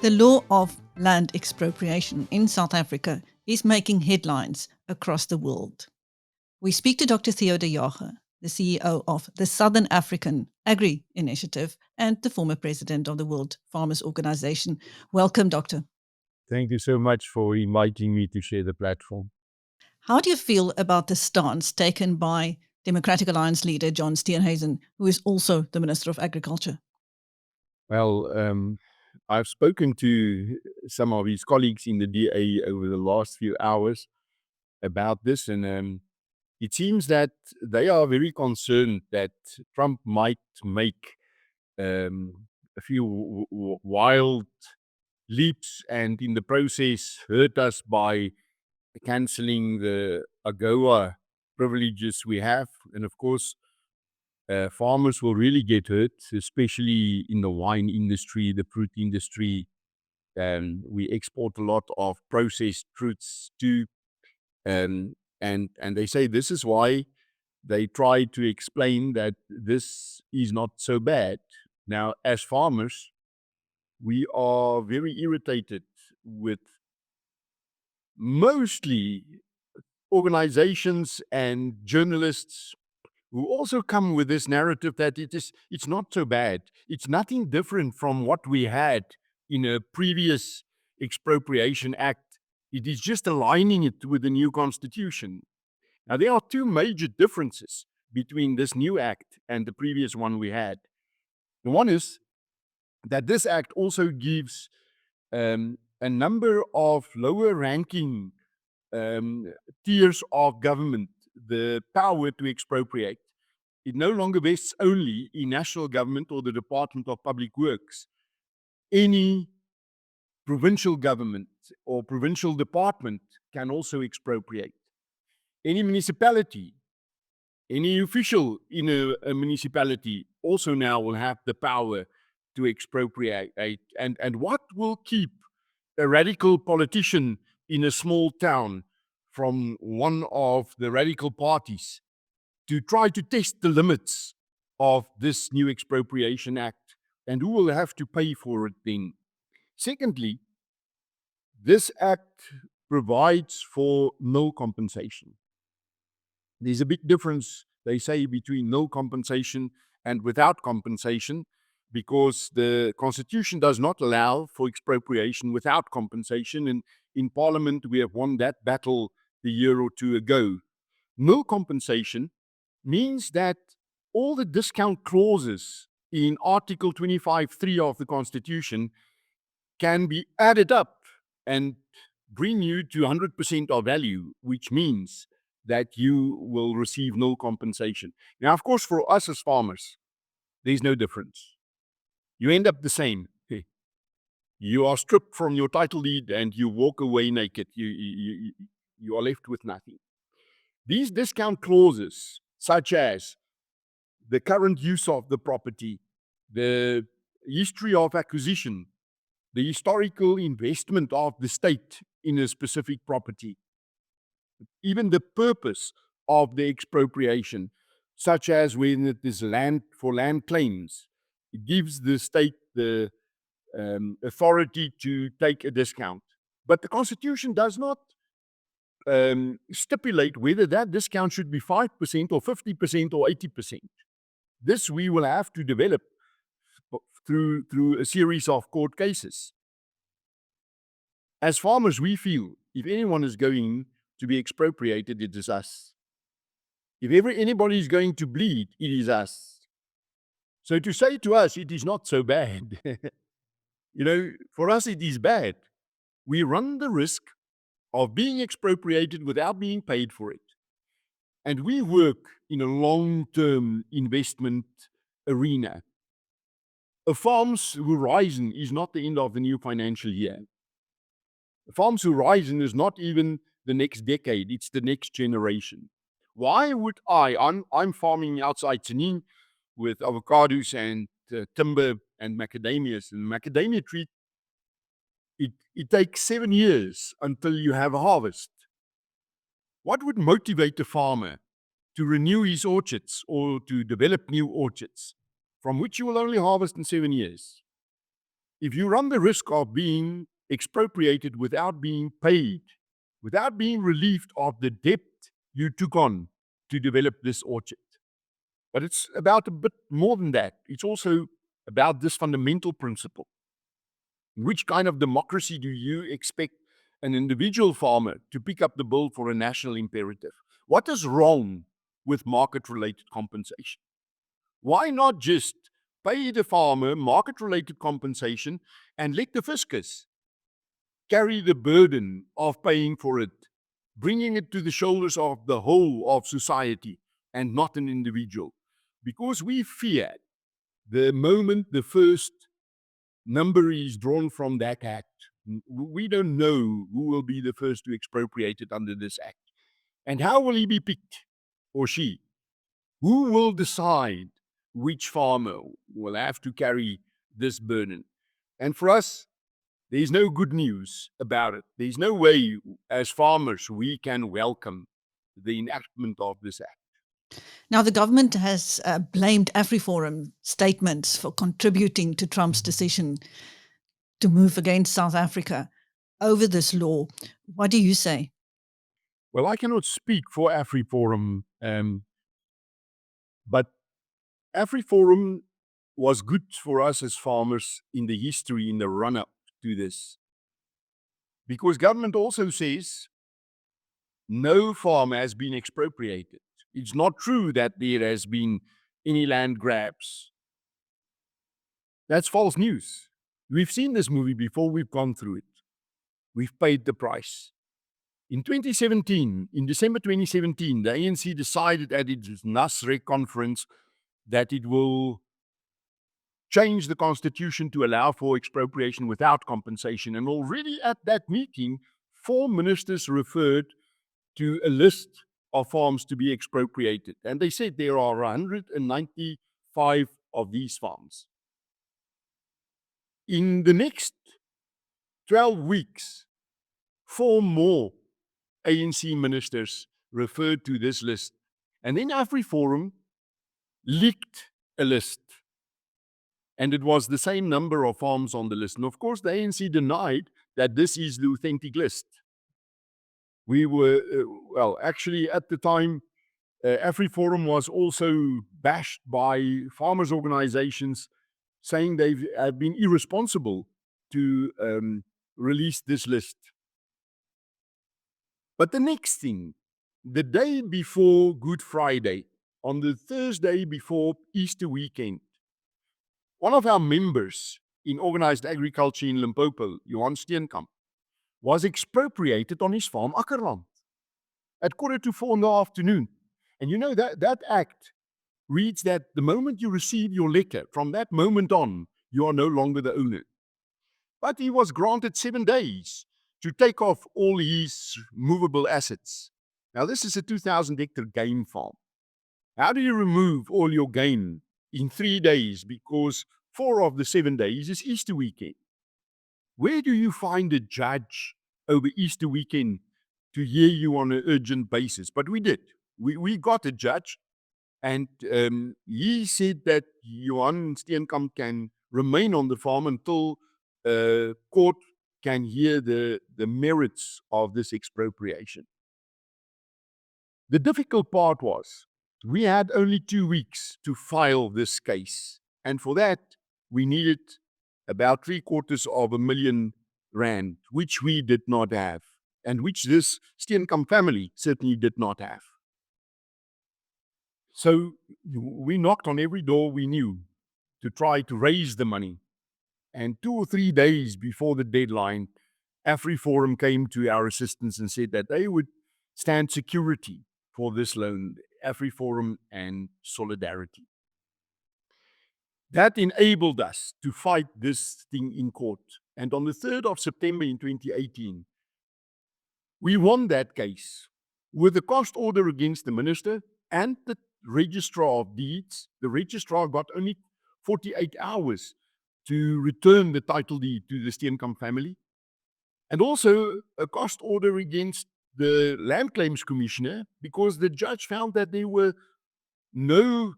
The law of land expropriation in South Africa is making headlines across the world. We speak to Dr. Theo de Jager, the CEO of the Southern African Agri Initiative and the former president of the World Farmers Organization. Welcome, Doctor. Thank you so much for inviting me to share the platform. How do you feel about the stance taken by Democratic Alliance leader John Steenhuisen, who is also the Minister of Agriculture? Well, I've spoken to some of his colleagues in the DA over the last few hours about this, and it seems that they are very concerned that Trump might make a few wild leaps and in the process hurt us by canceling the AGOA privileges we have. And of course, farmers will really get hurt, especially in the wine industry, the fruit industry. We export a lot of processed fruits too. And they say this is why they try to explain that this is not so bad. Now, as farmers, we are very irritated with mostly organizations and journalists who also come with this narrative that it's not so bad. It's nothing different from what we had in a previous expropriation act. It is just aligning it with the new constitution. Now, there are two major differences between this new act and the previous one we had. The one is that this act also gives a number of lower ranking tiers of government the power to expropriate. It no longer vests only in national government or the Department of Public Works. Any provincial government or provincial department can also expropriate. Any municipality, any official in a municipality also now will have the power to expropriate. And what will keep a radical politician in a small town from one of the radical parties to try to test the limits of this new expropriation act, and who will have to pay for it then? Secondly, this act provides for no compensation. There's a big difference, they say, between no compensation and without compensation, because the Constitution does not allow for expropriation without compensation, and in Parliament we have won that battle a year or two ago. No compensation means that all the discount clauses in Article 25(3) of the Constitution can be added up and bring you to 100% of value, which means that you will receive no compensation. Now, of course, for us as farmers, there's no difference. You end up the same. You are stripped from your title deed and you walk away naked. You are left with nothing. These discount clauses, such as the current use of the property, the history of acquisition, the historical investment of the state in a specific property, even the purpose of the expropriation, such as when it is land for land claims, it gives the state the authority to take a discount. But the Constitution does not stipulate whether that discount should be 5% or 50% or 80%. This we will have to develop through a series of court cases. As farmers, we feel if anyone is going to be expropriated, it is us. If anybody is going to bleed, it is us. So to say to us, it is not so bad, for us it is bad. We run the risk of being expropriated without being paid for it. And we work in a long-term investment arena. A farm's horizon is not the end of the new financial year. A farm's horizon is not even the next decade, it's the next generation. Why would I'm farming outside Tsenin with avocados and timber and macadamias. And macadamia tree, it takes 7 years until you have a harvest. What would motivate a farmer to renew his orchards or to develop new orchards from which you will only harvest in 7 years? If you run the risk of being expropriated without being paid, without being relieved of the debt you took on to develop this orchard. But it's about a bit more than that. It's also about this fundamental principle. Which kind of democracy do you expect an individual farmer to pick up the bill for a national imperative? What is wrong with market-related compensation? Why not just pay the farmer market-related compensation and let the fiscus carry the burden of paying for it, bringing it to the shoulders of the whole of society and not an individual? Because we fear the moment the first number is drawn from that act, we don't know who will be the first to expropriate it under this act. And how will he be picked, or she? Who will decide which farmer will have to carry this burden? And for us, there's no good news about it. There's no way, as farmers, we can welcome the enactment of this act. Now, the government has blamed AfriForum statements for contributing to Trump's decision to move against South Africa over this law. What do you say? Well, I cannot speak for AfriForum, but AfriForum was good for us as farmers in the history, in the run-up to this. Because government also says no farmer has been expropriated. It's not true that there has been any land grabs. That's false news. We've seen this movie before, we've gone through it. We've paid the price. In 2017, in December 2017, the ANC decided at its Nasrec conference that it will change the constitution to allow for expropriation without compensation. And already at that meeting, 4 ministers referred to a list of farms to be expropriated. And they said there are 195 of these farms. In the next 12 weeks, 4 more ANC ministers referred to this list. And then AfriForum leaked a list. And it was the same number of farms on the list. And of course, the ANC denied that this is the authentic list. We were, actually at the time, AfriForum was also bashed by farmers' organizations saying they have been irresponsible to release this list. But the next thing, the day before Good Friday, on the Thursday before Easter weekend, one of our members in organized agriculture in Limpopo, Johan Steenkamp, was expropriated on his farm Akkerland at 3:45 in the afternoon. And you know that act reads that the moment you receive your letter, from that moment on, you are no longer the owner. But he was granted 7 days to take off all his movable assets. Now, this is a 2,000-hectare game farm. How do you remove all your gain in 3 days? Because 4 of the 7 days is Easter weekend. Where do you find a judge over Easter weekend to hear you on an urgent basis? But we did. We got a judge, and he said that Johan Steenkamp can remain on the farm until court can hear the merits of this expropriation. The difficult part was we had only 2 weeks to file this case. And for that, we needed about R750,000, which we did not have, and which this Steenkamp family certainly did not have. So we knocked on every door we knew to try to raise the money. And 2 or 3 days before the deadline, AfriForum came to our assistance and said that they would stand security for this loan, AfriForum and Solidarity. That enabled us to fight this thing in court. And on the 3rd of September in 2018, we won that case with a cost order against the minister and the registrar of deeds. The registrar got only 48 hours to return the title deed to the Steenkamp family, and also a cost order against the Land Claims Commissioner because the judge found that there were no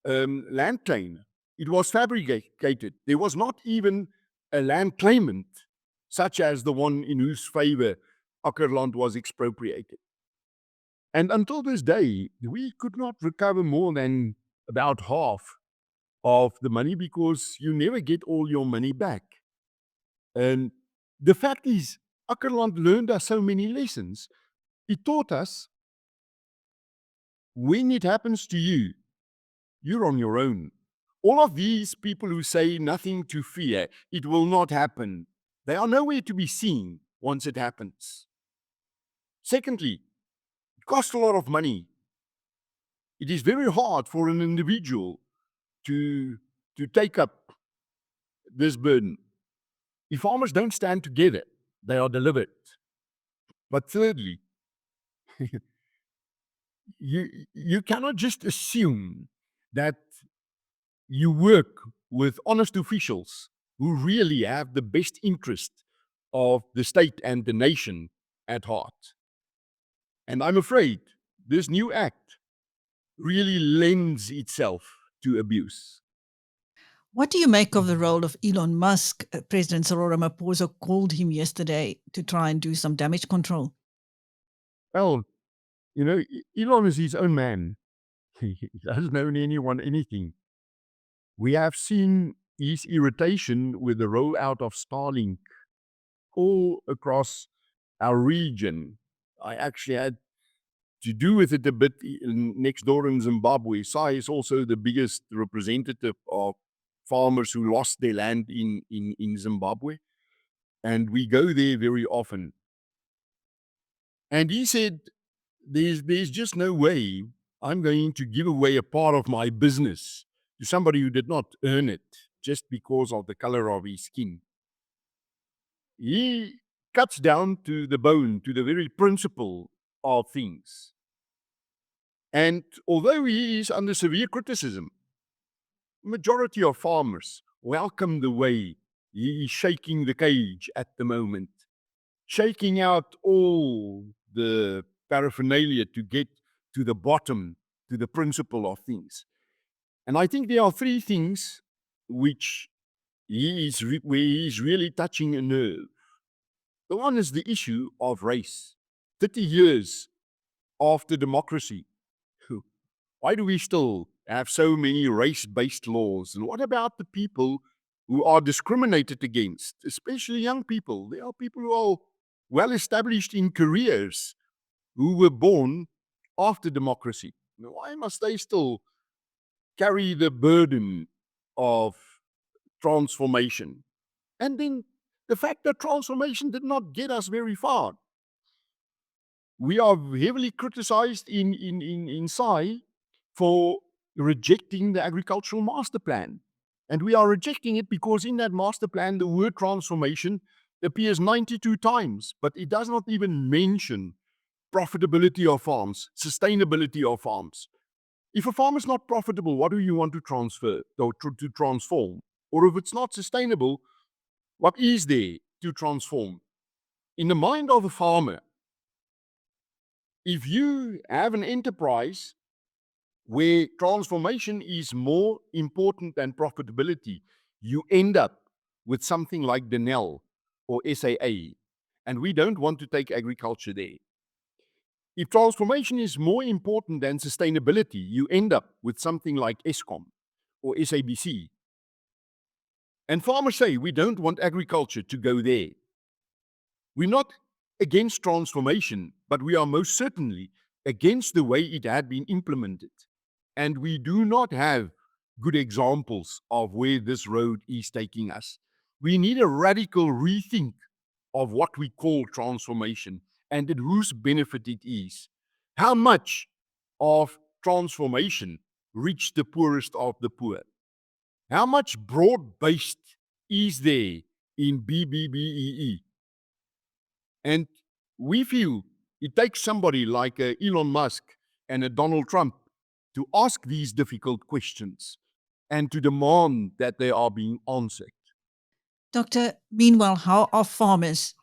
land claim. It was fabricated. There was not even a land claimant, such as the one in whose favor Ackerland was expropriated. And until this day, we could not recover more than about half of the money because you never get all your money back. And the fact is, Ackerland learned us so many lessons. It taught us when it happens to you, you're on your own. All of these people who say nothing to fear, it will not happen, they are nowhere to be seen once it happens. Secondly, it costs a lot of money. It is very hard for an individual to take up this burden. If farmers don't stand together, they are delivered. But thirdly, you cannot just assume that you work with honest officials who really have the best interest of the state and the nation at heart. And I'm afraid this new act really lends itself to abuse. What do you make of the role of Elon Musk? President Cyril Ramaphosa called him yesterday to try and do some damage control. Well, you know, Elon is his own man. He doesn't owe anyone anything. We have seen his irritation with the rollout of Starlink all across our region. I actually had to do with it a bit next door in Zimbabwe. SAAI is also the biggest representative of farmers who lost their land in Zimbabwe. And we go there very often. And he said, there's just no way I'm going to give away a part of my business to somebody who did not earn it just because of the color of his skin. He cuts down to the bone, to the very principle of things. And although he is under severe criticism, majority of farmers welcome the way he is shaking the cage at the moment, shaking out all the paraphernalia to get to the bottom, to the principle of things. And I think there are three things which where he is really touching a nerve. The one is the issue of race. 30 years after democracy, why do we still have so many race-based laws? And what about the people who are discriminated against, especially young people? There are people who are well established in careers who were born after democracy. Why must they still carry the burden of transformation? And then the fact that transformation did not get us very far. We are heavily criticized in SAAI for rejecting the agricultural master plan. And we are rejecting it because in that master plan, the word transformation appears 92 times, but it does not even mention profitability of farms, sustainability of farms. If a farm is not profitable, what do you want to transfer or to transform? Or if it's not sustainable, what is there to transform? In the mind of a farmer, if you have an enterprise where transformation is more important than profitability, you end up with something like Denel or SAAI, and we don't want to take agriculture there. If transformation is more important than sustainability, you end up with something like Eskom or SABC. And farmers say, we don't want agriculture to go there. We're not against transformation, but we are most certainly against the way it had been implemented. And we do not have good examples of where this road is taking us. We need a radical rethink of what we call transformation and at whose benefit it is. How much of transformation reached the poorest of the poor? How much broad-based is there in BBBEE? And we feel it takes somebody like Elon Musk and a Donald Trump to ask these difficult questions and to demand that they are being answered. Doctor, meanwhile, how are farmers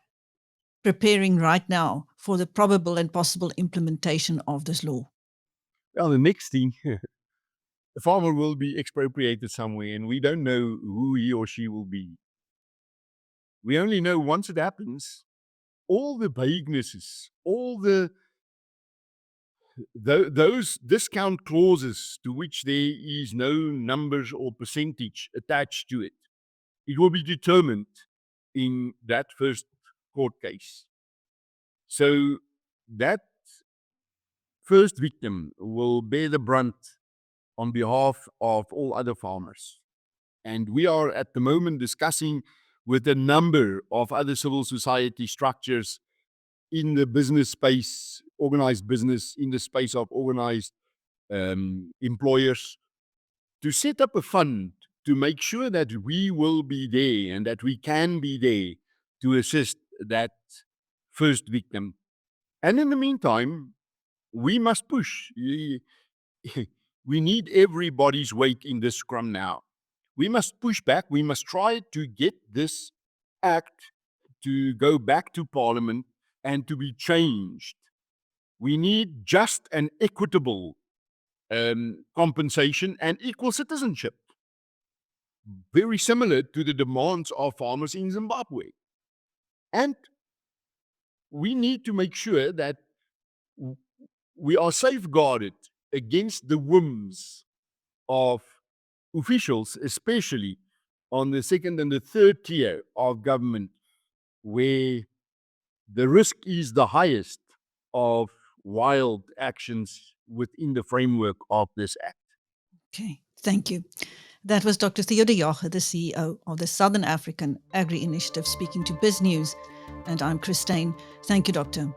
preparing right now for the probable and possible implementation of this law? Well, the next thing, the farmer will be expropriated somewhere, and we don't know who he or she will be. We only know once it happens, all the vaguenesses, all those discount clauses to which there is no numbers or percentage attached to it, it will be determined in that first court case. So that first victim will bear the brunt on behalf of all other farmers. And we are at the moment discussing with a number of other civil society structures in the business space, organized business, in the space of organized employers, to set up a fund to make sure that we will be there and that we can be there to assist that first victim. And in the meantime, we must push. We need everybody's weight in this scrum now. We must push back. We must try to get this act to go back to Parliament and to be changed. We need just and equitable compensation and equal citizenship, very similar to the demands of farmers in Zimbabwe. And we need to make sure that we are safeguarded against the whims of officials, especially on the second and the third tier of government, where the risk is the highest of wild actions within the framework of this act. Okay, thank you. That was Dr. Theo de Jager, the CEO of the Southern African Agri Initiative, speaking to Biz News. And I'm Christine. Thank you, Doctor.